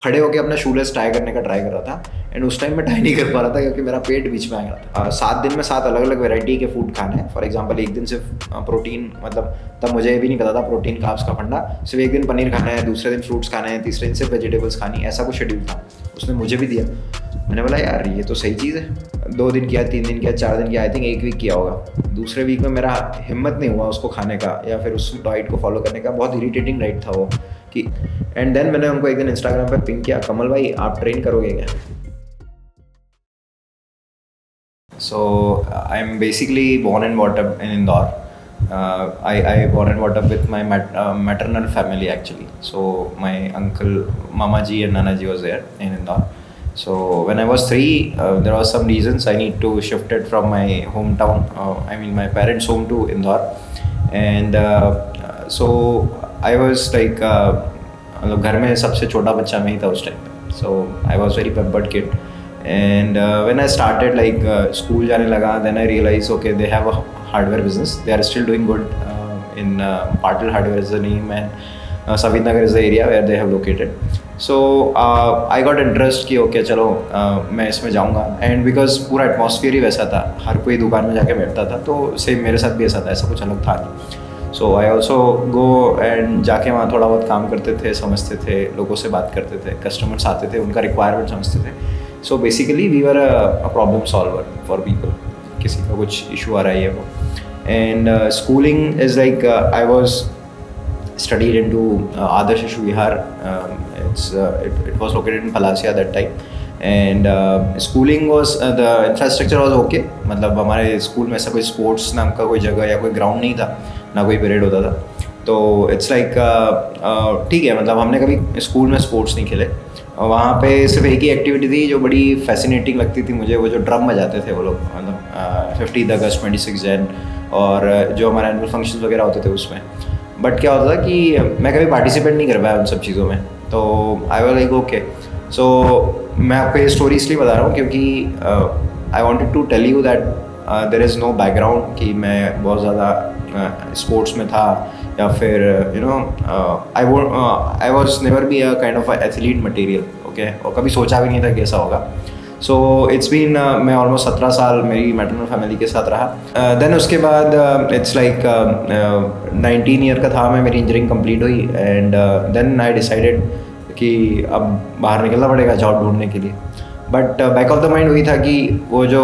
खड़े होकर अपना शूलेस टाई करने का ट्राई कर रहा था एंड उस टाइम मैं टाई नहीं कर पा रहा था क्योंकि मेरा पेट बीच में आ गया था। 7 दिन में 7 अलग अलग वैरायटी के फूड खाने हैं। फॉर एग्जांपल एक दिन सिर्फ प्रोटीन, मतलब तब मुझे भी नहीं पता था प्रोटीन कार्ब्स का फंडा। सिर्फ एक दिन पनीर खाना है, दूसरे दिन फ्रूट्स खाने हैं, तीसरे दिन सिर्फ वेजिटेबल्स खानी, ऐसा कुछ शेड्यूल था। उसने मुझे भी दिया। मैंने बोला यार ये तो सही चीज़ है। 2 दिन किया, 3 दिन किया, 4 दिन किया, आई थिंक 1 वीक किया होगा। दूसरे वीक में मेरा हिम्मत नहीं हुआ उसको खाने का या फिर उस डाइट को फॉलो करने का। बहुत इरीटेटिंग डाइट था वो कि एंड देन मैंने उनको एक दिन इंस्टाग्राम पे पिंग किया, कमल भाई आप ट्रेन करोगे क्या? So I am basically born and brought up in Indore. I born and brought up with my maternal family actually. So my uncle, Mama ji and Nana ji was there in Indore. So when I was 3, there was some reasons I need to shift it from my hometown, I mean my parents' home to Indore. And so I was like मतलब घर में सबसे छोटा बच्चा मैं ही था उस time पे. So I was very pampered kid. And when I started like school जाने लगा, then I realized okay they have a hardware business. They are still doing good in Patil Hardware is the name, and Savit Nagar is the area where they have located. So I got interest कि okay चलो मैं इसमें जाऊँगा. And because पूरा atmosphere ही वैसा था, हर कोई दुकान में जाके बैठता था, तो सेम मेरे साथ भी ऐसा था, ऐसा कुछ अलग था नहीं. सो आई ऑल्सो गो एंड जाके वहाँ थोड़ा बहुत काम करते थे, समझते थे, लोगों से बात करते थे, कस्टमर्स आते थे, उनका रिक्वायरमेंट समझते थे. So basically we were a problem solver for people. किसी का कुछ इशू आ रहा है वो. And schooling is like I was studied into Adarsh Shishu Vihar. It was located in Palasia that time. And schooling was the infrastructure was okay. मतलब हमारे school में ऐसा कोई स्पोर्ट्स नाम का कोई जगह या कोई ग्राउंड नहीं था, ना कोई पीरियड होता था. तो इट्स लाइक ठीक है, मतलब हमने कभी स्कूल में स्पोर्ट्स नहीं खेले. वहाँ पे सिर्फ एक ही एक्टिविटी थी जो बड़ी फैसिनेटिंग लगती थी मुझे, वो जो ड्रम बजाते थे वो लोग, मतलब 15 अगस्त 26 जन और जो हमारे एनुअल फंक्शन वगैरह होते थे उसमें. बट क्या होता था कि मैं कभी पार्टिसिपेट नहीं कर पाया उन सब चीज़ों में. तो आई वाज लाइक ओके. सो मैं आपको ये स्टोरी इसलिए बता रहा हूँ क्योंकि I wanted to tell you that there is no background कि मैं बहुत ज़्यादा स्पोर्ट्स में था या फिर you know I was never be a kind of athlete material. Okay, और कभी सोचा भी नहीं था कि ऐसा होगा. सो इट्स बीन मैं ऑलमोस्ट 17 साल मेरी मैटरनल फैमिली के साथ रहा. देन उसके बाद इट्स लाइक 19 ईयर का था मैं, मेरी इंजीनियरिंग कंप्लीट हुई. एंड देन आई डिसाइडेड कि अब बाहर निकलना पड़ेगा जॉब ढूंढने के लिए. But back of the mind वही था कि वो जो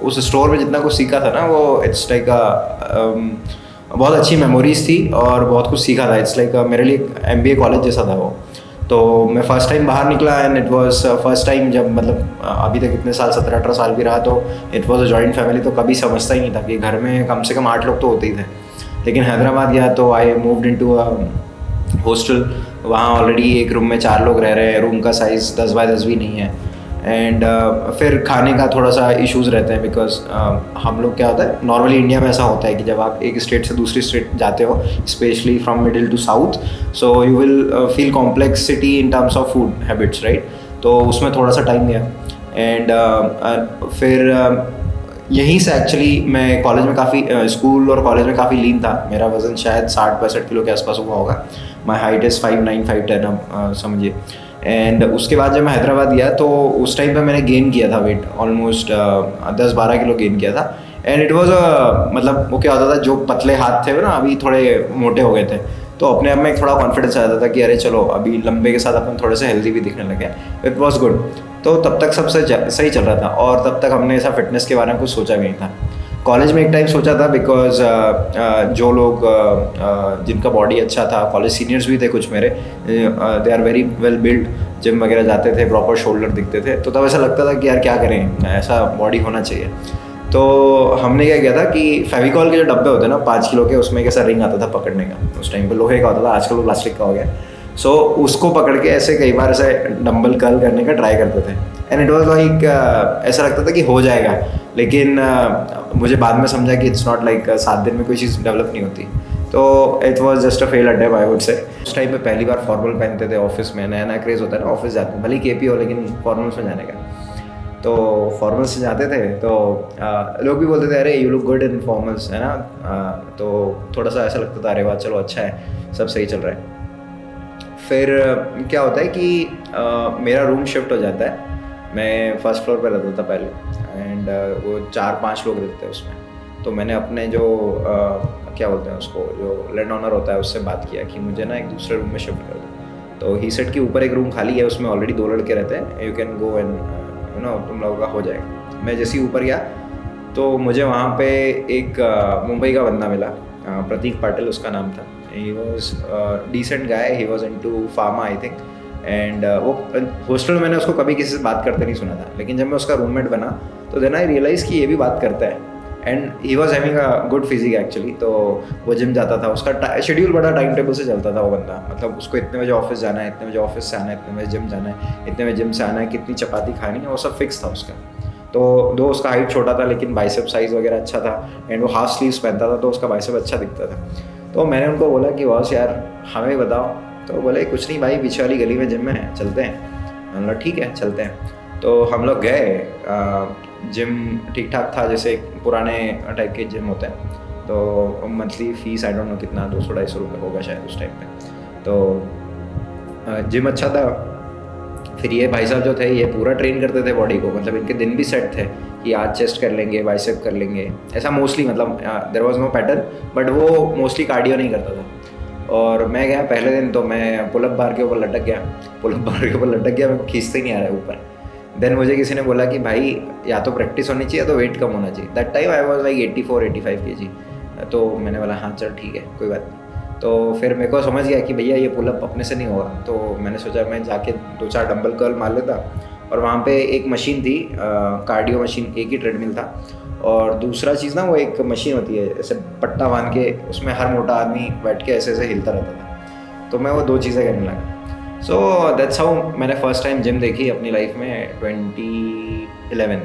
उस स्टोर में जितना कुछ सीखा था ना, वो इट्स लाइक बहुत अच्छी मेमोरीज थी और बहुत कुछ सीखा था. इट्स लाइक मेरे लिए MBA कॉलेज जैसा था वो. तो मैं फ़र्स्ट टाइम बाहर निकला and it was first time जब, मतलब अभी तक इतने साल 17-18 साल भी रहा, तो it was a joint family. तो कभी समझता ही नहीं था कि घर में कम से कम 8 लोग तो होते ही थे. लेकिन हैदराबाद गया तो I moved into a hostel. वहाँ ऑलरेडी एक रूम में 4 लोग रह रहे हैं. रूम का साइज़ 10 बाय 10 भी नहीं है. एंड फिर खाने का थोड़ा सा इश्यूज़ रहते हैं बिकॉज हम लोग क्या होता है, नॉर्मली इंडिया में ऐसा होता है कि जब आप एक स्टेट से दूसरी स्टेट जाते हो, specially from middle to south, so you will feel complexity in terms of food habits, right. तो उसमें थोड़ा सा टाइम गया. एंड फिर यहीं से एक्चुअली मैं कॉलेज में काफ़ी स्कूल और कॉलेज में काफ़ी लीन था. मेरा वज़न शायद 60-65 किलो के आसपास हुआ होगा. माई हाइट इज़ 5'9", 5'10", आप समझिए. एंड उसके बाद जब मैं हैदराबाद गया तो उस टाइम पे मैंने गेन किया था वेट, ऑलमोस्ट 10-12 किलो गेन किया था. एंड इट वाज मतलब वो क्या होता था, जो पतले हाथ थे वो ना अभी थोड़े मोटे हो गए थे. तो अपने आप में एक थोड़ा कॉन्फिडेंस आ जाता था कि अरे चलो अभी लंबे के साथ अपन थोड़े से हेल्दी भी दिखने लगे. It was good. तो तब तक सब सही चल रहा था और तब तक हमने ऐसा फिटनेस के बारे में कुछ सोचा भी नहीं था. कॉलेज में एक टाइम सोचा था बिकॉज जो लोग जिनका बॉडी अच्छा था, कॉलेज सीनियर्स भी थे कुछ मेरे, they are very well build, gym वगैरह जाते थे, प्रॉपर शोल्डर दिखते थे. तो तब ऐसा लगता था कि यार क्या करें, ऐसा बॉडी होना चाहिए. तो हमने क्या किया था कि फेविकॉल के जो डब्बे होते हैं ना 5 किलो के, उसमें एक ऐसा रिंग आता था पकड़ने का. उस टाइम पे लोहे का होता था, आजकल वो प्लास्टिक का हो गया. सो उसको पकड़ के ऐसे कई बार ऐसे डंबल कर्ल करने का ट्राई करते थे. एंड इट वाज लाइक ऐसा लगता था कि हो जाएगा. लेकिन मुझे बाद में समझा कि इट्स नॉट लाइक 7 दिन में कोई चीज़ डेवलप नहीं होती. तो it was just a fail attempt I would say. उस टाइम पे पहली बार फॉर्मल पहनते थे ऑफिस में. नया नया क्रेज़ होता है ना ऑफिस जाते हैं, भले ही KP हो लेकिन फॉर्मल्स में जाने का. तो फॉर्मल्स से जाते थे तो लोग भी बोलते थे अरे you look good in formals, है ना. तो थोड़ा सा ऐसा लगता था अरे वाह चलो अच्छा है, सब सही चल रहा है. फिर क्या होता है कि मेरा रूम शिफ्ट हो जाता है। मैं फर्स्ट फ्लोर पे रहता था पहले, एंड वो 4-5 लोग रहते हैं उसमें। तो मैंने अपने जो क्या बोलते हैं उसको, जो लैंड ऑनर होता है उससे बात किया कि मुझे ना एक दूसरे रूम में शिफ्ट कर दो। तो ही सेड कि ऊपर एक रूम खाली है, उसमें ऑलरेडी 2 लड़के रहते हैं, यू कैन गो एंड तुम लोगों का हो जाएगा। मैं जैसे ही ऊपर गया तो मुझे वहाँ पे एक मुंबई का बंदा मिला, प्रतीक पाटिल उसका नाम था। He was decent guy, he was into pharma I think. And वो हॉस्टल में मैंने उसको कभी किसी से बात करते नहीं सुना था, लेकिन जब मैं उसका रूममेट बना तो देन आई रियलाइज़ कि ये भी बात करता है। And he was having a good physique actually. तो वो जिम जाता था, उसका शेड्यूल बड़ा टाइम टेबल से चलता था वो बंदा। मतलब उसको इतने बजे ऑफिस जाना है, इतने बजे ऑफिस से आना है, इतने बजे जिम जाना है, इतने बजे जिम से आना है, कितनी चपाती खानी है, वो सब फिक्स था उसका। तो दो उसका हाइट छोटा था लेकिन बाइसेप साइज़ वगैरह अच्छा था, एंड वो हाफ स्लीव्स पहनता था तो उसका बाइसेप अच्छा दिखता था। तो मैंने उनको बोला कि बॉस यार हमें बताओ। तो बोले कुछ नहीं भाई, पीछे वाली गली में जिम है, चलते हैं। मैंने बोला ठीक है चलते हैं। तो हम लोग गए। जिम ठीक ठाक था, जैसे पुराने टाइप के जिम होते हैं। तो monthly fees I don't no कितना, 200-250 रुपये होगा शायद उस टाइम पे। तो जिम अच्छा था। फिर ये भाई साहब जो थे ये पूरा ट्रेन करते थे बॉडी को, मतलब इनके दिन भी सेट थे कि आज चेस्ट कर लेंगे, बाइसेप कर लेंगे, ऐसा मोस्टली। मतलब there was no pattern, but वो मोस्टली कार्डियो नहीं करता था। और मैं गया पहले दिन तो मैं पुलअप बार के ऊपर लटक गया। मेरे को खींचते ही नहीं आ रहा है ऊपर। देन मुझे किसी ने बोला कि भाई या तो प्रैक्टिस होनी चाहिए तो वेट कम होना चाहिए। That time I was like 84-85 kg। तो मैंने बोला हाँ चल ठीक है कोई बात नहीं। तो फिर मेरे को समझ गया कि भैया ये पुलअप अपने से नहीं होगा। तो मैंने सोचा मैं जाके 2-4 डंबल कर्ल मार लेता। और वहाँ पे एक मशीन थी, कार्डियो मशीन, एक ही ट्रेडमिल था। और दूसरा चीज़ ना, वो एक मशीन होती है ऐसे पट्टा बांध के, उसमें हर मोटा आदमी बैठ के ऐसे ऐसे हिलता रहता था। तो मैं वो 2 चीज़ें करने लगा। सो दैट्स हाउ मैंने फर्स्ट टाइम जिम देखी अपनी लाइफ में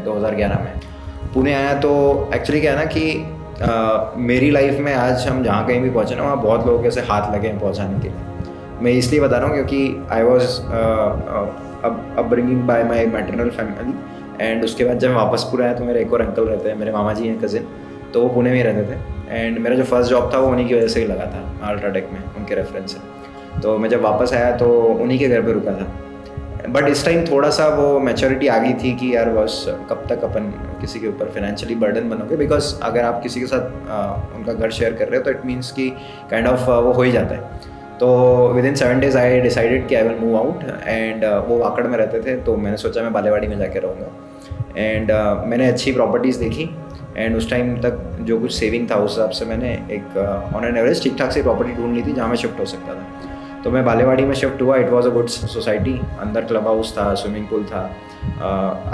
2011 में। पुणे आया तो एक्चुअली क्या है ना कि मेरी लाइफ में आज हम जहाँ कहीं भी पहुँचे ना, वहाँ बहुत लोगों के से हाथ लगे हैं पहुँचाने के लिए। मैं इसलिए बता रहा हूँ क्योंकि I was upbringing bye my maternal family. And उसके बाद जब मैं वापस पुणे आया तो मेरे एक और अंकल रहते हैं, मेरे मामा जी हैं कज़िन, तो वो पुणे में ही रहते थे। एंड मेरा जो फर्स्ट जॉब था वो उन्हीं की वजह से ही लगा था, अल्ट्राटेक में, उनके रेफरेंस से। तो मैं जब वापस आया तो उन्हीं के घर पे रुका था। बट इस टाइम थोड़ा सा वो मैच्योरिटी आ गई थी कि यार बस कब तक अपन किसी के ऊपर फाइनेंशियली बर्डन बनोगे। बिकॉज अगर आप किसी के साथ उनका घर शेयर कर रहे हो तो इट मीन्स कि काइंड ऑफ वो हो ही जाता है। तो within 7 days I decided कि I will move out. And वो वाकड़ में रहते थे तो मैंने सोचा मैं बालेवाड़ी में जाके रहूँगा। एंड मैंने अच्छी प्रॉपर्टीज़ देखी। एंड उस टाइम तक जो कुछ सेविंग था उस हिसाब से मैंने एक ऑन एन एवरेज ठीक ठाक से प्रॉपर्टी ढूंढ ली थी जहाँ मैं शिफ्ट हो सकता था। तो मैं बालेवाड़ी में शिफ्ट हुआ। It was a good society, अंदर क्लब हाउस था, स्विमिंग पूल था।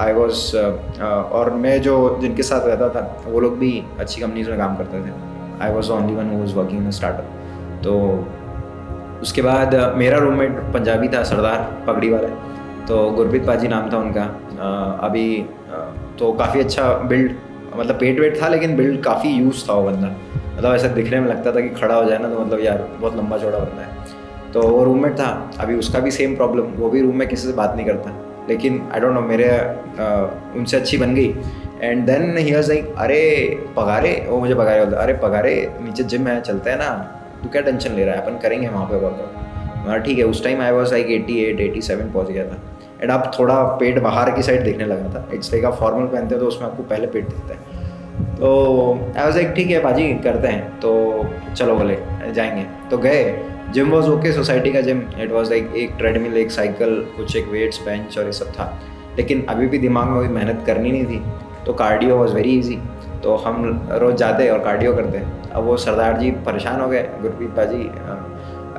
आई वाज और मैं जो जिनके साथ रहता था वो लोग भी अच्छी कंपनीज में काम करते थे। I was the only one who was working in startup. तो उसके बाद मेरा रूममेट पंजाबी था, सरदार पगड़ी वाला। तो गुरप्रीत पाजी नाम था उनका। अभी तो काफ़ी अच्छा बिल्ड, मतलब पेट वेट था लेकिन बिल्ड काफ़ी यूज था वो बंदा। मतलब ऐसा दिखने में लगता था कि खड़ा हो जाए ना तो मतलब यार बहुत लंबा चौड़ा बंदा है। तो वो रूममेट था। अभी उसका भी सेम प्रॉब्लम, वो भी रूम में किसी से बात नहीं करता। लेकिन आई डोंट नो मेरे उनसे अच्छी बन गई। And then he was like अरे पगारे, वो मुझे पगारे बोलता, अरे पगारे नीचे जिम है चलते हैं ना, तू क्या टेंशन ले रहा है, अपन करेंगे वहाँ पे वर्कआउट। मैं ठीक है। उस टाइम आई वाज लाइक 88-87 पहुँच गया था। एंड अब थोड़ा पेट बाहर की साइड दिखने लगा था। इट्स लाइक आप फॉर्मल पहनते हो तो उसमें आपको पहले पेट दिखता है। तो आई वाज लाइक ठीक है बाजी करते हैं। तो चलो बोले जाएंगे। तो गए। जिम वॉज ओके, सोसाइटी का जिम। इट वॉज लाइक एक ट्रेडमिल, एक साइकिल, कुछ एक वेट्स, बेंच और ये सब था। लेकिन अभी भी दिमाग में कोई मेहनत करनी नहीं थी। तो कार्डियो वॉज वेरी इजी। तो हम रोज़ जाते और कार्डियो करते। अब वो सरदार जी परेशान हो गए, गुरप्रीत बाजी,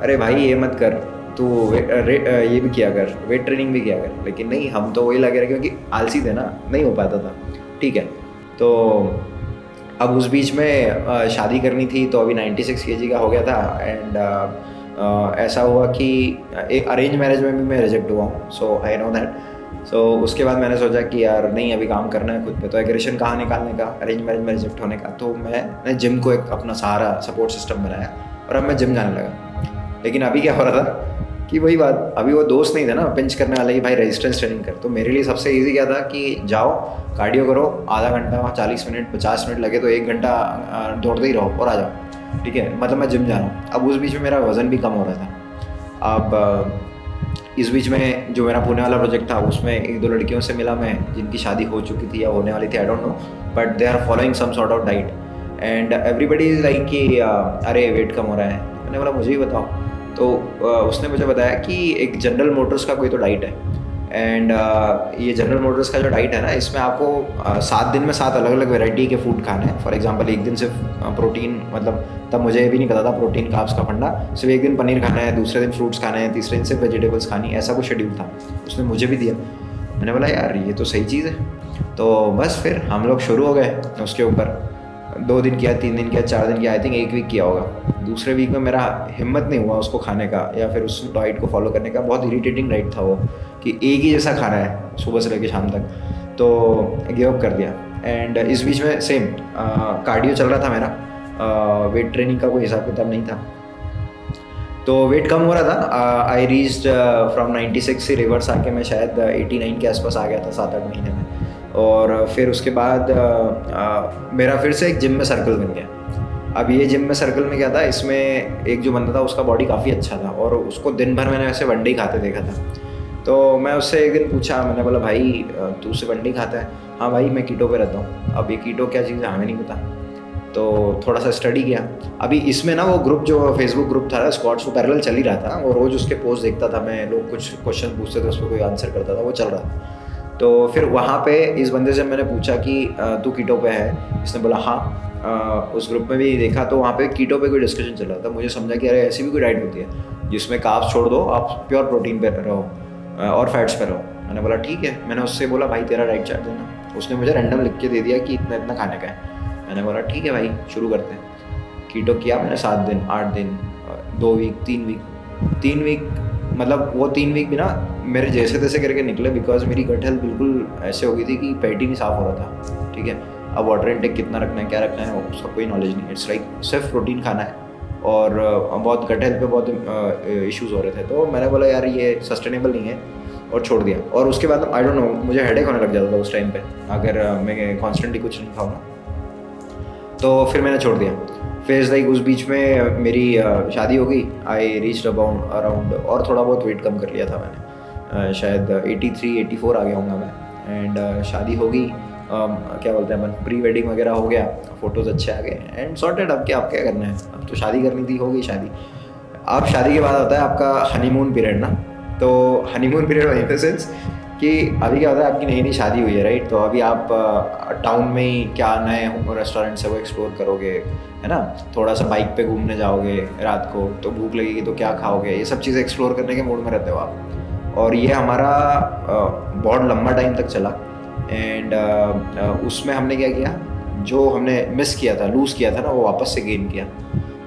अरे भाई ये मत कर, तू ये भी किया कर, वेट ट्रेनिंग भी किया कर। लेकिन नहीं, हम तो वही लगे रहे क्योंकि आलसी थे ना, नहीं हो पाता था। ठीक है। तो अब उस बीच में शादी करनी थी तो अभी 96 kg का हो गया था। एंड ऐसा हुआ कि एक अरेंज मैरिज में भी मैं रिजेक्ट हुआ हूँ। सो आई नो दैट। सो उसके बाद मैंने सोचा कि यार नहीं, अभी काम करना है खुद पे। तो एग्रेशन कहाँ निकालने का, अरेंज मैरिज में रिजेक्ट होने का। तो मैंने जिम को एक अपना सहारा, सपोर्ट सिस्टम बनाया और अब मैं जिम जाने लगा। लेकिन अभी क्या हो रहा था कि वही बात, अभी वो दोस्त नहीं था ना पिंच करने वाले कि भाई रेजिस्टेंस ट्रेनिंग कर। तो मेरे लिए सबसे ईजी क्या था कि जाओ कार्डियो करो, आधा घंटा, 40 मिनट, 50 मिनट लगे तो 1 घंटा दौड़ते ही रहो और आ जाओ। ठीक है, मतलब मैं जिम जा रहा हूँ। अब उस बीच में मेरा वज़न भी कम हो रहा था। अब इस बीच में जो मेरा पुणे वाला प्रोजेक्ट था उसमें एक दो लड़कियों से मिला मैं जिनकी शादी हो चुकी थी या होने वाली थी, I don't know, but they are following some sort of diet and everybody is like कि अरे वेट कम हो रहा है। मैंने बोला मुझे ही बताओ। तो उसने मुझे बताया कि एक जनरल मोटर्स का कोई तो डाइट है एंड ये जनरल मोटर्स का जो डाइट है ना, इसमें आपको 7 दिन में 7 अलग अलग वेराइटी के फूड खाने हैं। फॉर एग्जांपल एक दिन सिर्फ प्रोटीन, मतलब तब मुझे ये भी नहीं पता था प्रोटीन कार्ब्स का फंडा, सिर्फ एक दिन पनीर खाना है, दूसरे दिन फ्रूट्स खाने हैं, तीसरे दिन सिर्फ वेजिटेबल्स खानी, ऐसा कुछ शेड्यूल था। उसने मुझे भी दिया। मैंने बोला यार ये तो सही चीज़ है। तो बस फिर हम लोग शुरू हो गए उसके ऊपर। 2 दिन किया, 3 दिन किया, 4 दिन किया, आई थिंक 1 वीक किया होगा। दूसरे वीक में मेरा हिम्मत नहीं हुआ उसको खाने का या फिर उस डाइट को फॉलो करने का। बहुत इरिटेटिंग डाइट था वो कि एक ही जैसा खाना है सुबह से लेकर शाम तक, तो गिव अप कर दिया। एंड इस बीच में सेम कार्डियो चल रहा था मेरा, वेट ट्रेनिंग का कोई हिसाब किताब नहीं था, तो वेट कम हो रहा था। आई रीच्ड फ्रॉम 96 से रिवर्स आके मैं शायद 89 के आसपास आ गया था 7-8 महीने में। और फिर उसके बाद मेरा फिर से एक जिम में सर्कल बन गया। अब ये जिम में सर्कल में क्या था, इसमें एक जो बंदा था उसका बॉडी काफ़ी अच्छा था और उसको दिन भर मैंने वैसे वनडे खाते देखा था। तो मैं उससे एक दिन पूछा, मैंने बोला भाई तू उससे वनडे खाता है? हाँ भाई मैं कीटो पे रहता हूँ। अब ये कीटो क्या चीज़ है हमें नहीं पता, तो थोड़ा सा स्टडी किया। अभी इसमें ना वो ग्रुप जो फेसबुक ग्रुप था स्क्वाड्स, वो पैरेलल चल ही रहा था और रोज़ उसके पोस्ट देखता था मैं, लोग कुछ क्वेश्चन पूछते थे उस पर कोई आंसर करता था, वो चल रहा था। तो फिर वहाँ पे इस बंदे से मैंने पूछा कि तू कीटो पे है? इसने बोला हाँ। उस ग्रुप में भी देखा तो वहाँ पे कीटो पे कोई डिस्कशन चल रहा था। मुझे समझा कि अरे ऐसी भी कोई डाइट होती है जिसमें कार्ब्स छोड़ दो, आप प्योर प्रोटीन पे रहो और फैट्स पे रहो। मैंने बोला ठीक है। मैंने उससे बोला भाई तेरा डाइट चार्ट देना। उसने मुझे रैंडम लिख के दे दिया कि इतना इतना खाने का है। मैंने बोला ठीक है भाई शुरू करते हैं। कीटो किया मैंने 7 दिन, 8 दिन, 2 वीक, 3 वीक, मतलब वो 3 वीक भी ना मेरे जैसे तैसे करके निकले, बिकॉज मेरी गट हेल्थ बिल्कुल ऐसे हो गई थी कि पेट ही नहीं साफ हो रहा था। ठीक है, अब वाटर इनटेक कितना रखना है, क्या रखना है, उसका कोई नॉलेज नहीं। इट्स लाइक सिर्फ प्रोटीन खाना है और बहुत गट हेल्थ पे बहुत इश्यूज़ हो रहे थे। तो मैंने बोला यार ये सस्टेनेबल नहीं है और छोड़ दिया। और उसके बाद आई डोंट नो मुझे हेडेक होने लग जाता था उस टाइम पे अगर मैं कॉन्स्टेंटली कुछ नहीं खाऊँ ना, तो फिर मैंने छोड़ दिया। फिर लाइक उस बीच में मेरी शादी हो गई। आई रीच्ड अराउंड और थोड़ा बहुत वेट कम कर लिया था मैंने, शायद 83-84 आ गया हूँगा मैं। एंड शादी हो गई, क्या बोलते हैं अपन, प्री वेडिंग वगैरह हो गया, फ़ोटोज़ अच्छे आ गए एंड सॉर्टेड। अब क्या करना है, अब तो शादी करनी थी, हो गई शादी। अब शादी के बाद आता है आपका हनीमून पीरियड ना। तो honeymoon period in the sense कि अभी क्या होता है, आपकी नई नई शादी हुई है राइट, तो अभी आप टाउन में ही क्या नए रेस्टोरेंट है वो एक्सप्लोर करोगे, है ना। थोड़ा सा बाइक पे घूमने जाओगे रात को, तो भूख लगेगी तो क्या खाओगे, ये सब चीज़ें एक्सप्लोर करने के मूड में रहते हो आप। और ये हमारा बहुत लंबा टाइम तक चला। एंड उसमें हमने क्या किया, जो हमने मिस किया था, लूज़ किया था ना, वो वापस से गेन किया।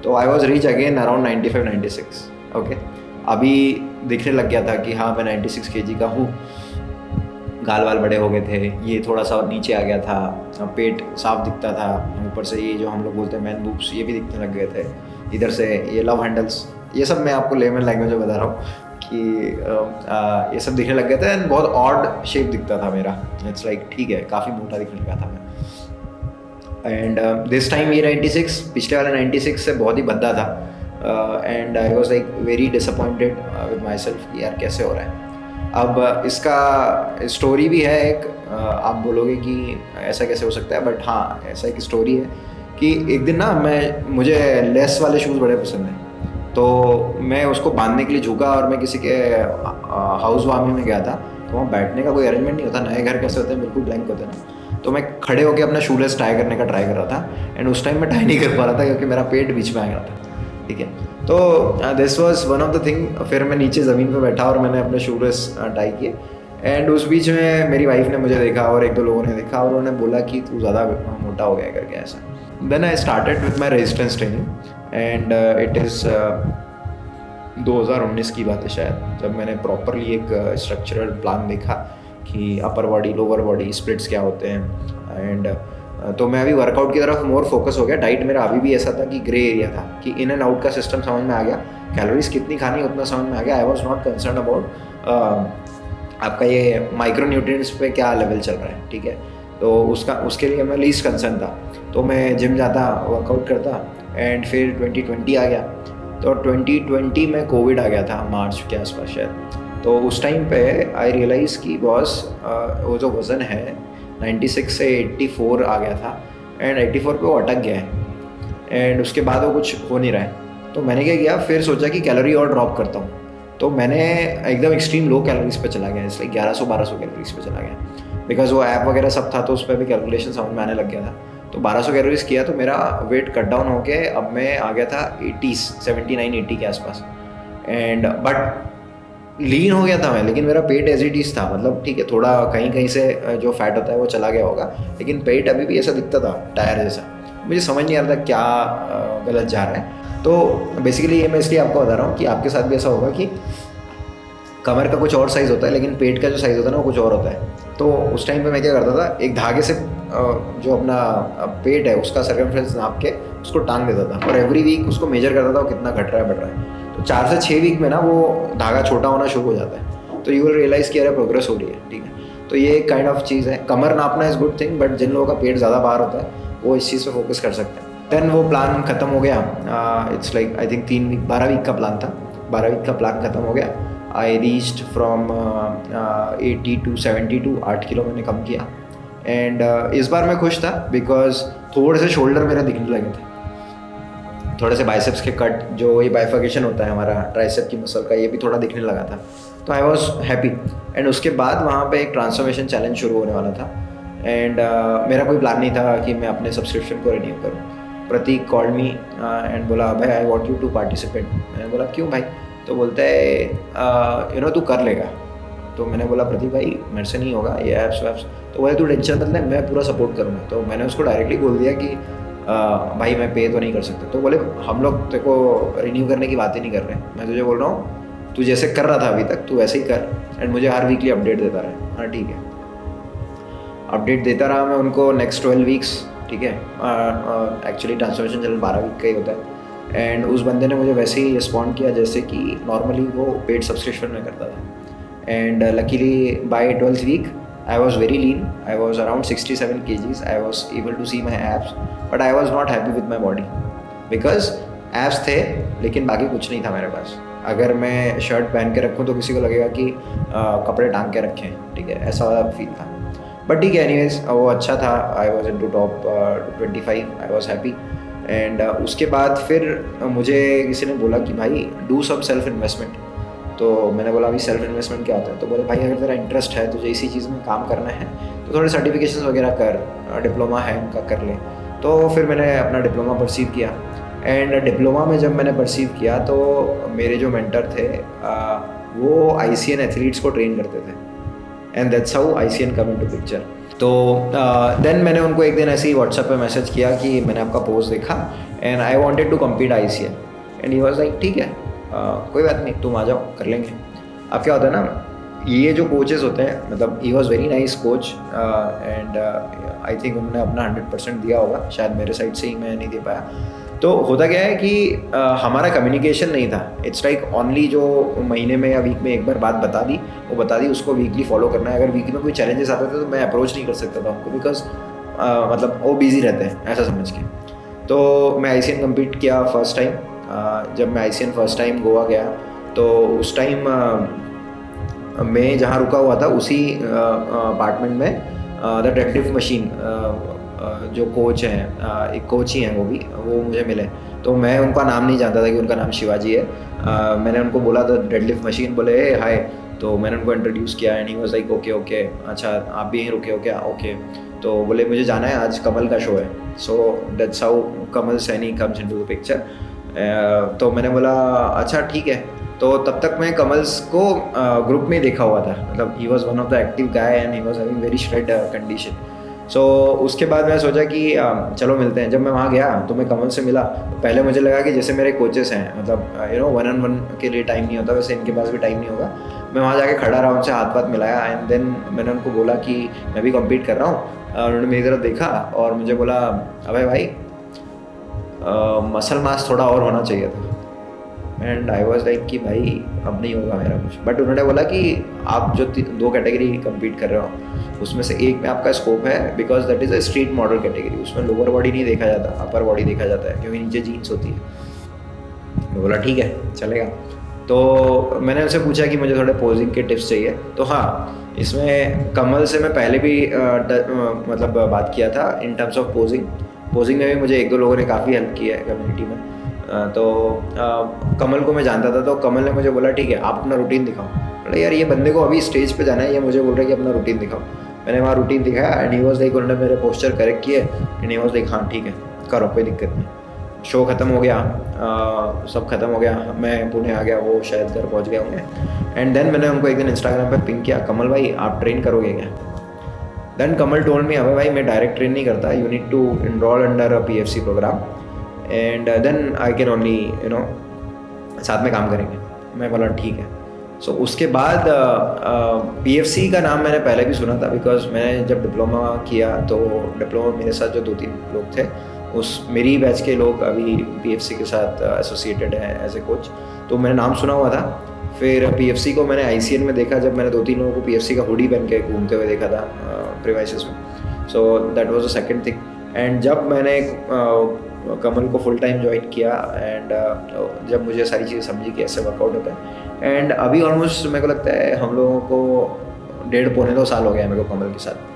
तो I was reach again around 95-96। Okay, अभी दिखने लग गया था कि हाँ मैं 96 kg का हूँ। गाल वाल बड़े हो गए थे, ये थोड़ा सा नीचे आ गया था, पेट साफ दिखता था, ऊपर से ये जो हम लोग बोलते हैं मैन बूब्स, ये भी दिखने लग गए थे। इधर से ये लव हैंडल्स, ये सब मैं आपको लेमन लैंग्वेज में बता रहा हूँ कि ये सब दिखने लग गए थे। एंड बहुत ऑड शेप दिखता था मेरा। इट्स लाइक ठीक है, काफ़ी मोटा दिखने लगा था मैं। एंड दिस टाइम ये 96, पिछले वाले 96 से बहुत ही भद्दा था। And I was like very disappointed with my self कि यार कैसे हो रहा है। अब इसका स्टोरी भी है एक, आप बोलोगे कि ऐसा कैसे हो सकता है, बट हाँ ऐसा एक स्टोरी है कि एक दिन ना मुझे लेस वाले शूज़ बड़े पसंद हैं, तो मैं उसको बांधने के लिए झुका और मैं किसी के हाउस वार्मिंग में गया था। तो वहाँ बैठने का कोई अरेंजमेंट नहीं होता, नए घर कैसे होते हैं बिल्कुल ब्लैंक होते हैं ना। तो मैं खड़े होकर अपना शूलेस टाई करने का ट्राई कर रहा था एंड उस टाइम मैं टाई नहीं कर पा रहा था क्योंकि मेरा पेट बीच में आ गया था। ठीक है, तो this was one of the thing. फिर मैं नीचे ज़मीन पे बैठा और मैंने अपने शूलेस टाई किए। एंड उस बीच में मेरी वाइफ ने मुझे देखा और एक दो लोगों ने देखा और उन्होंने बोला कि तू ज़्यादा मोटा हो गया करके ऐसा। Then I started with my resistance training and it is 2019 की बात है शायद, जब मैंने प्रॉपरली एक स्ट्रक्चरल प्लान देखा कि upper body lower body splits क्या होते हैं। एंड तो मैं अभी वर्कआउट की तरफ मोर फोकस हो गया। डाइट मेरा अभी भी ऐसा था कि ग्रे एरिया था कि इन एंड आउट का सिस्टम समझ में आ गया, कैलोरीज कितनी खानी उतना समझ में आ गया। आई वॉज नॉट कंसर्न अबाउट आपका ये माइक्रो न्यूट्रिएंट्स पे क्या लेवल चल रहा है। ठीक है, तो उसके लिए मैं लीस्ट कंसर्न था। तो मैं जिम जाता, वर्कआउट करता एंड फिर 2020 आ गया तो 2020 में कोविड आ गया था मार्च के आसपास शायद। तो उस टाइम पे आई रियलाइज़ कि बॉस वो जो वज़न है 96 से 84 आ गया था, एंड 84 पे वो अटक गया है, एंड उसके बाद वो कुछ हो नहीं रहा है। तो मैंने क्या किया, फिर सोचा कि कैलोरी और ड्रॉप करता हूँ। तो मैंने एकदम एक्सट्रीम लो कैलोरीज पे चला गया, इसलिए 1100-1200 कैलोरीज पे चला गया, बिकॉज वो ऐप वगैरह सब था तो उस पर भी कैलकुलेशन समझ में आने लग गया था। तो 1200 कैलोरीज किया तो मेरा वेट कट डाउन होके अब मैं आ गया था 80s 79-80 के आसपास, एंड बट लीन हो गया था मैं, लेकिन मेरा पेट एज इट इज था। मतलब ठीक है, थोड़ा कहीं कहीं से जो फैट होता है वो चला गया होगा, लेकिन पेट अभी भी ऐसा दिखता था टायर जैसा। मुझे समझ नहीं आ रहा था क्या गलत जा रहा है। तो बेसिकली ये मैं इसलिए आपको बता रहा हूँ कि आपके साथ भी ऐसा होगा कि कमर का कुछ और साइज़ होता है, लेकिन पेट का जो साइज़ होता है ना वो कुछ और होता है। तो उस टाइम पे मैं क्या करता था, एक धागे से जो अपना पेट है उसका सर्कमफ्रेंस नाप के उसको टांग देता था, और एवरी वीक उसको मेजर करता था वो कितना घट रहा है बढ़ रहा है। तो 4 से 6 वीक में ना वो धागा छोटा होना शुरू हो जाता है, तो यू विल रियलाइज़ कि अरे प्रोग्रेस हो रही है, ठीक है। तो ये एक काइंड ऑफ चीज़ है। कमर नापना इज़ गुड थिंग, बट जिन लोगों का पेट ज़्यादा बाहर होता है वो इस चीज़ पे फोकस कर सकते हैं। देन वो प्लान ख़त्म हो गया। It's like I think 12 week का प्लान था। 12 वीक का प्लान ख़त्म हो गया। I reached from 80 to 72, 8 kilo मैंने कम किया। एंड इस बार मैं खुश था बिकॉज थोड़े से शोल्डर मेरे दिखने लगे थे, थोड़े से बाइसेप्स के कट, जो ये बाइफर्केशन होता है हमारा ट्राइसेप की मसल का, ये भी थोड़ा दिखने लगा था। तो आई वॉज हैप्पी। एंड उसके बाद वहाँ पे एक ट्रांसफॉर्मेशन चैलेंज शुरू होने वाला था, एंड मेरा कोई प्लान नहीं था कि मैं अपने सब्सक्रिप्शन को रिन्यू करूँ। प्रतीक कॉल्ड मी एंड बोला भाई I want you to participate. मैंने बोला क्यों भाई? तो बोलता है तू कर लेगा। तो मैंने बोला प्रतीक भाई मेरे से नहीं होगा ये ऐप्स वैप्स। तो बोले तू टेंशन मत ले, मैं पूरा सपोर्ट करूँगा। तो मैंने उसको डायरेक्टली बोल दिया कि भाई मैं पे तो नहीं कर सकता। तो बोले हम लोग तेरे को रिन्यू करने की बात ही नहीं कर रहे हैं, मैं तुझे बोल रहा हूँ तू जैसे कर रहा था अभी तक तू वैसे ही कर, एंड मुझे हर वीकली अपडेट देता रहे। हाँ ठीक है, अपडेट देता रहा मैं उनको नेक्स्ट 12 वीक्स, ठीक है। एक्चुअली ट्रांसफॉर्मेशन चैनल 12 वीक का ही होता है। एंड उस बंदे ने मुझे वैसे ही रिस्पॉन्ड किया जैसे कि नॉर्मली वो पेड सब्सक्रिप्शन में करता था। And luckily by 12th week I was very lean, I was around 67 kgs, I was able to see my abs, but I was not happy with my body because abs थे लेकिन बाकी कुछ नहीं था मेरे पास। अगर मैं शर्ट पहन के रखूँ तो किसी को लगेगा कि कपड़े टांग के रखे हैं, ठीक है, ऐसा वाला फील था। बट ठीक है, एनीवेज वो अच्छा था। I was into top 25, I was happy. And उसके बाद फिर मुझे किसी ने बोला कि भाई डू सम सेल्फ इन्वेस्टमेंट। तो मैंने बोला अभी सेल्फ इन्वेस्टमेंट क्या होता है? तो बोले भाई अगर तेरा इंटरेस्ट है, तुझे इसी चीज़ में काम करना है तो थोड़े सर्टिफिकेशंस वगैरह कर, डिप्लोमा है उनका कर ले। तो फिर मैंने अपना डिप्लोमा परसीव किया। एंड डिप्लोमा में जब मैंने परसीव किया तो मेरे जो मेंटर थे वो ICN एथलीट्स को ट्रेन करते थे, and that's how ICN come into picture. तो देन मैंने उनको एक दिन ऐसे ही व्हाट्सएप पे मैसेज किया कि मैंने आपका पोस्ट देखा and I wanted to compete ICN, and he was like ठीक है कोई बात नहीं, तुम आ जाओ कर लेंगे। अब क्या होता है ना, ये जो कोचेस होते हैं, मतलब he was very nice coach, and I think उन्होंने अपना 100% दिया होगा, शायद मेरे साइड से ही मैं नहीं दे पाया। तो होता क्या है कि हमारा कम्युनिकेशन नहीं था। इट्स लाइक ओनली जो महीने में या वीक में एक बार बात बता दी, वो बता दी, उसको वीकली फॉलो करना है। अगर वीक में कोई चैलेंजेस आते थे तो मैं अप्रोच नहीं कर सकता था उनको, बिकॉज मतलब वो बिजी रहते हैं ऐसा समझ के। तो मैं ICN कम्पीट किया फर्स्ट टाइम। जब मैं ICN फर्स्ट टाइम गोवा गया तो उस टाइम मैं जहाँ रुका हुआ था उसी अपार्टमेंट में द डेडलिफ्ट मशीन जो कोच हैं, एक कोच ही हैं वो मुझे मिले। तो मैं उनका नाम नहीं जानता था कि उनका नाम शिवाजी है। मैंने उनको बोला द डेडलिफ्ट मशीन, बोले हे हाय। तो मैंने उनको इंट्रोड्यूस किया and he was like okay अच्छा आप भी यहीं रुके हो क्या? ओके। तो बोले मुझे जाना है, आज कमल का शो है। So that's how Kamal Saini comes into the picture. तो मैंने बोला अच्छा ठीक है। तो तब तक मैं कमल्स को ग्रुप में देखा हुआ था, मतलब he was one of the active guy and he was having very shred condition. So उसके बाद मैं सोचा कि चलो मिलते हैं। जब मैं वहाँ गया तो मैं कमल से मिला, तो पहले मुझे लगा कि जैसे मेरे कोचेस हैं, मतलब 1-on-1 के लिए टाइम नहीं होता, वैसे इनके पास भी टाइम नहीं होगा। मैं वहाँ जाके खड़ा रहा, उनसे हाथ पाथ मिलाया एंड देन मैंने उनको बोला कि मैं भी कम्पीट कर रहा हूँ। उन्होंने मेरी तरफ देखा और मुझे बोला अबे भाई मसल मास थोड़ा और होना चाहिए था। एंड आई वॉज लाइक कि भाई अब नहीं होगा मेरा कुछ। बट उन्होंने बोला कि आप जो 2 कैटेगरी कम्पीट कर रहे हो उसमें से एक में आपका स्कोप है, because that is a street model category. उसमें लोअर बॉडी नहीं देखा जाता, अपर बॉडी देखा जाता है, क्योंकि नीचे जीन्स होती है। मैं बोला ठीक है चलेगा। तो मैंने उनसे पूछा कि मुझे थोड़े पोजिंग के टिप्स चाहिए। तो हाँ, इसमें कमल से मैं पहले भी मतलब बात किया था इन टर्म्स ऑफ पोजिंग में भी मुझे एक दो लोगों ने काफ़ी हेल्प किया है कम्युनिटी में। तो कमल को मैं जानता था, तो कमल ने मुझे बोला ठीक है आप अपना रूटीन दिखाओ। बोला यार ये बंदे को अभी स्टेज पे जाना है, ये मुझे बोल रहा है कि अपना रूटीन दिखाओ। मैंने वहाँ रूटीन दिखाया एंड ही वाज लाइक, उन्होंने मेरे पोस्चर करेक्ट किए एंड ही वाज लाइक हाँ ठीक है करो कोई दिक्कत नहीं। शो ख़त्म हो गया, सब ख़त्म हो गया, मैं पुणे आ गया, वो शायद घर पहुंच गए होंगे। एंड देन मैंने उनको एक दिन इंस्टाग्राम पर पिंक किया, कमल भाई आप ट्रेन करोगे क्या? देन कमल टोल्ड मी अबे भाई मैं डायरेक्ट ट्रेन नहीं करता, you need to enroll under a PFC program and then I can only you know साथ में काम करेंगे। मैं बोला ठीक है। सो उसके बाद PFC का नाम मैंने पहले भी सुना था, बिकॉज मैंने जब डिप्लोमा किया तो डिप्लोमा मेरे साथ जो 2-3 लोग थे उस मेरी बैच के लोग अभी PFC के साथ एसोसिएटेड हैं एज ए कोच, तो मैंने नाम सुना हुआ था। फिर PFC को मैंने ICN में देखा, जब मैंने 2-3 लोगों को PFC का हुडी पहन के घूमते हुए देखा था प्रीमाइसेस में। So that was the second thing. And जब मैंने कमल को फुल टाइम ज्वाइन किया एंड जब मुझे सारी चीज़ें समझी कि ऐसे वर्कआउट होता है, एंड अभी ऑलमोस्ट मेरे को लगता है हम लोगों को 1.5-2 साल हो गया है मेरे को कमल के साथ।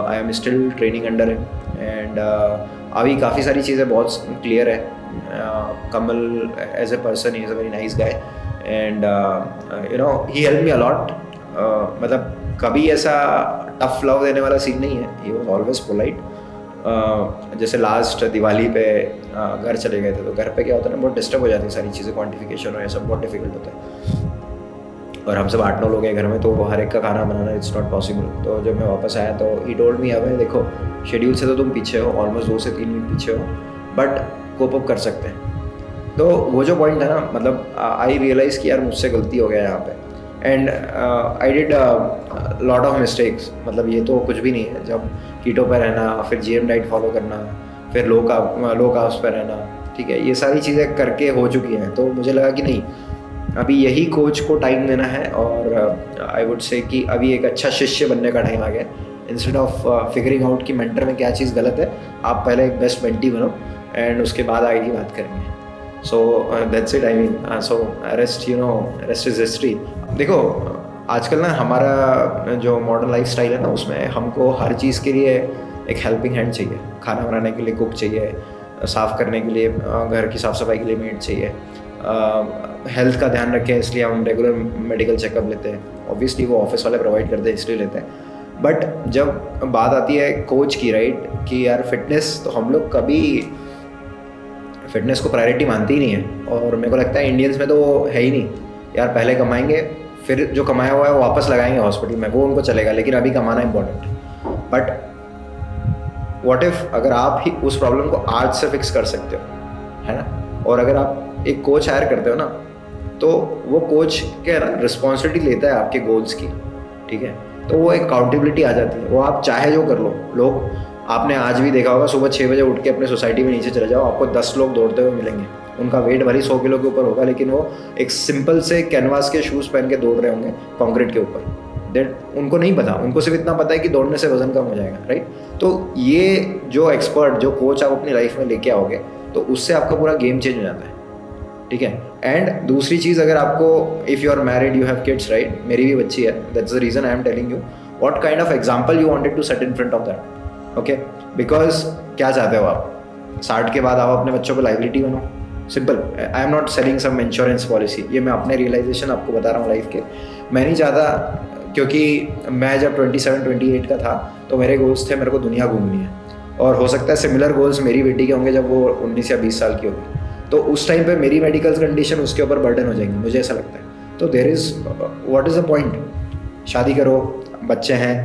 I am still training under him and अभी काफ़ी सारी चीज़ें बहुत क्लियर है। Kamal as a person he is a very nice guy and you know he help me a lot. मतलब कभी ऐसा टफ लव देने वाला सीन नहीं है, ही वॉज ऑलवेज पोलाइट। जैसे लास्ट दिवाली पे घर चले गए थे, तो घर पे क्या होता है ना, बहुत डिस्टर्ब हो जाती है सारी चीज़ें, क्वान्टिफिकेशन और ये सब बहुत डिफिकल्ट होता है। और हम सब 8-9 लोग हैं घर में, तो हर एक का खाना बनाना इट्स नॉट पॉसिबल। तो जब मैं वापस आया तो ही टोल्ड मी अब देखो शेड्यूल से तो तुम पीछे हो, ऑलमोस्ट 2 से 3 वीक पीछे हो, बट कोप अप कर सकते हैं। तो वो जो पॉइंट है ना, मतलब आई रियलाइज़ कि यार मुझसे गलती हो गया यहाँ पे and I did lot of mistakes. मतलब ये तो कुछ भी नहीं है, जब कीटो पे रहना, फिर GM डाइट फॉलो करना, फिर लो कार्ब्स पे रहना, ठीक है, ये सारी चीज़ें करके हो चुकी हैं। तो मुझे लगा कि नहीं, अभी यही कोच को टाइम देना है और आई वुड से कि अभी एक अच्छा शिष्य बनने का टाइम आ गया। इंस्टेड ऑफ फिगरिंग आउट कि मेंटर में क्या चीज़ गलत है, आप पहले एक बेस्ट मेंटी बनो एंड उसके बाद आगे की बात करेंगे। So that's it. I mean so rest is history. देखो आजकल ना हमारा जो मॉडर्न लाइफ स्टाइल है ना, उसमें हमको हर चीज़ के लिए एक हेल्पिंग हैंड चाहिए। खाना बनाने के लिए कुक चाहिए, साफ़ करने के लिए घर की साफ़ सफाई के लिए मेड चाहिए, हेल्थ का ध्यान रखें इसलिए हम रेगुलर मेडिकल चेकअप लेते हैं। ऑब्वियसली वो ऑफिस वाले प्रोवाइड करते हैं इसलिए लेते हैं। बट जब बात आती है कोच की, राइट, कि यार फिटनेस, तो हम लोग कभी फिटनेस को प्रायोरिटी मानते ही नहीं है। और मेरे को लगता है इंडियंस में तो है ही नहीं यार, पहले कमाएंगे फिर जो कमाया हुआ है वो वापस लगाएंगे हॉस्पिटल में, वो उनको चलेगा, लेकिन अभी कमाना इंपॉर्टेंट है। बट व्हाट इफ अगर आप ही उस प्रॉब्लम को आज से फिक्स कर सकते हो, है ना, और अगर आप एक कोच हायर करते हो ना, तो वो कोच क्या है ना, रिस्पॉन्सिबिलिटी लेता है आपके गोल्स की, ठीक है, तो वो एक अकाउंटेबिलिटी आ जाती है। वो आप चाहे जो कर लो, लोग आपने आज भी देखा होगा, सुबह 6 बजे उठ के अपने सोसाइटी में नीचे चले जाओ, आपको 10 लोग दौड़ते हुए मिलेंगे। उनका वेट भले 100 किलो के ऊपर होगा, लेकिन वो एक सिंपल से कैनवास के शूज़ पहन के दौड़ रहे होंगे कंक्रीट के ऊपर। दैट उनको नहीं पता, उनको सिर्फ इतना पता है कि दौड़ने से वजन कम हो जाएगा, राइट। तो ये जो एक्सपर्ट, जो कोच आप अपनी लाइफ में लेके आओगे, तो उससे आपका पूरा गेम चेंज हो जाता है, ठीक है। एंड दूसरी चीज़, अगर आपको if you are married, you have kids, right, मेरी भी बच्ची है, that's the reason I am telling you what kind of example you wanted to set in front of that, okay. Because क्या चाहते हो आप, 60 के बाद आप अपने बच्चों को लाइबिलिटी बनो, simple. I am not selling some insurance policy, ये मैं अपने रियलाइजेशन आपको बता रहा हूँ लाइफ के। मैं नहीं चाहता, क्योंकि मैं जब 27-28 का था तो मेरे गोल्स थे, मेरे को दुनिया घूमनी है, और हो सकता है सिमिलर गोल्स मेरी बेटी के होंगे जब वो 19 या 20 साल की होगी, तो उस टाइम पे मेरी मेडिकल कंडीशन उसके ऊपर बर्डन हो जाएंगी, मुझे ऐसा लगता है। तो there is what is the point, शादी करो, बच्चे हैं,